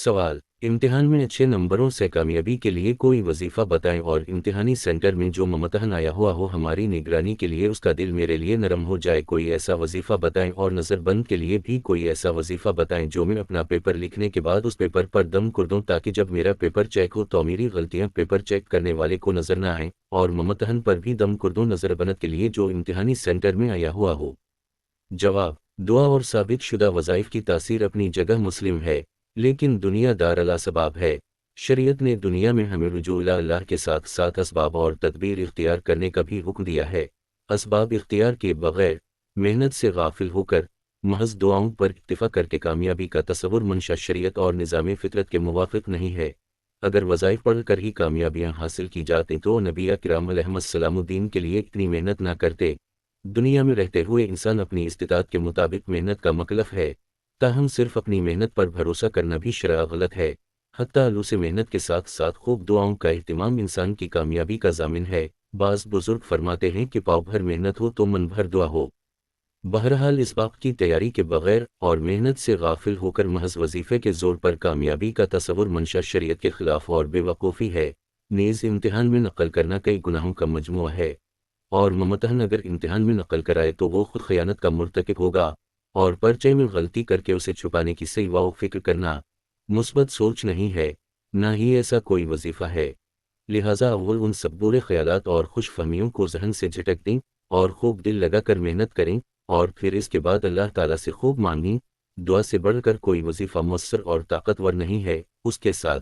सवाल, इम्तिहान में अच्छे नंबरों से कामयाबी के लिए कोई वजीफ़ा बताएं और इम्तिहानी सेंटर में जो मुमतहन आया हुआ हो हमारी निगरानी के लिए उसका दिल मेरे लिए नरम हो जाए। कोई ऐसा वजीफ़ा बताएं और नज़रबंद के लिए भी कोई ऐसा वजीफ़ा बताएं जो मैं अपना पेपर लिखने के बाद उस पेपर पर दम कर दूं ताकि जब मेरा पेपर चेक हो तो मेरी गलतियां पेपर चेक करने वाले को नज़र न आएँ और मुमतहन पर भी दम कर दूं नज़रबंद के लिए जो इम्तिहानी सेंटर में आया हुआ हो। जवाब, दुआ और साबित शुदा वज़ाइफ की तासीर अपनी जगह मुस्लिम है, लेकिन दुनिया दारुल असबाब है। शरीयत ने दुनिया में हमें रुजू इला अल्लाह के साथ साथ असबाब और तदबीर इख्तियार करने का भी हुक्म दिया है। असबाब इख्तियार के बगैर, मेहनत से गाफिल होकर, महज दुआओं पर इक्तिफा करके कामयाबी का तसव्वुर मंशा शरीयत और निज़ाम फितरत के मुवाफिक नहीं है। अगर वज़ाइफ पढ़ कर ही कामयाबियाँ हासिल की जाती तो नबी किराम अलैहिस्सलामुद्दीन के लिए इतनी मेहनत ना करते। दुनिया में रहते हुए इंसान अपनी इस्तिताअत के मुताबिक मेहनत का मकलफ है, ताहम सिर्फ अपनी मेहनत पर भरोसा करना भी शरअ गलत है। हत्ता से मेहनत के साथ साथ खूब दुआओं का एहतिमाम इंसान की कामयाबी का ज़ामिन है। बाज़ बुजुर्ग फरमाते हैं कि पाव भर मेहनत हो तो मन भर दुआ हो। बहरहाल इस बात की तैयारी के बगैर और मेहनत से गाफिल होकर महज वजीफे के जोर पर कामयाबी का तसव्वुर मंशा शरीयत के खिलाफ और बेवकूफ़ी है। नेज़ इम्तिहान में नकल करना कई गुनाहों का मजमुआ है, और मुमतहन अगर इम्तिहान में नकल कराए तो वो खुद खयानत का मुर्तकिब होगा, और पर्चे में गलती करके उसे छुपाने की सही व फिक्र करना मुस्बत सोच नहीं है, ना ही ऐसा कोई वजीफ़ा है। लिहाजा अव्वल उन सब बुरे ख्यालात और खुश फहमियों को जहन से झटक दें और खूब दिल लगाकर मेहनत करें, और फिर इसके बाद अल्लाह ताला से खूब मांगें। दुआ से बढ़कर कोई वजीफ़ा मुयस्सर और ताकतवर नहीं है। उसके साथ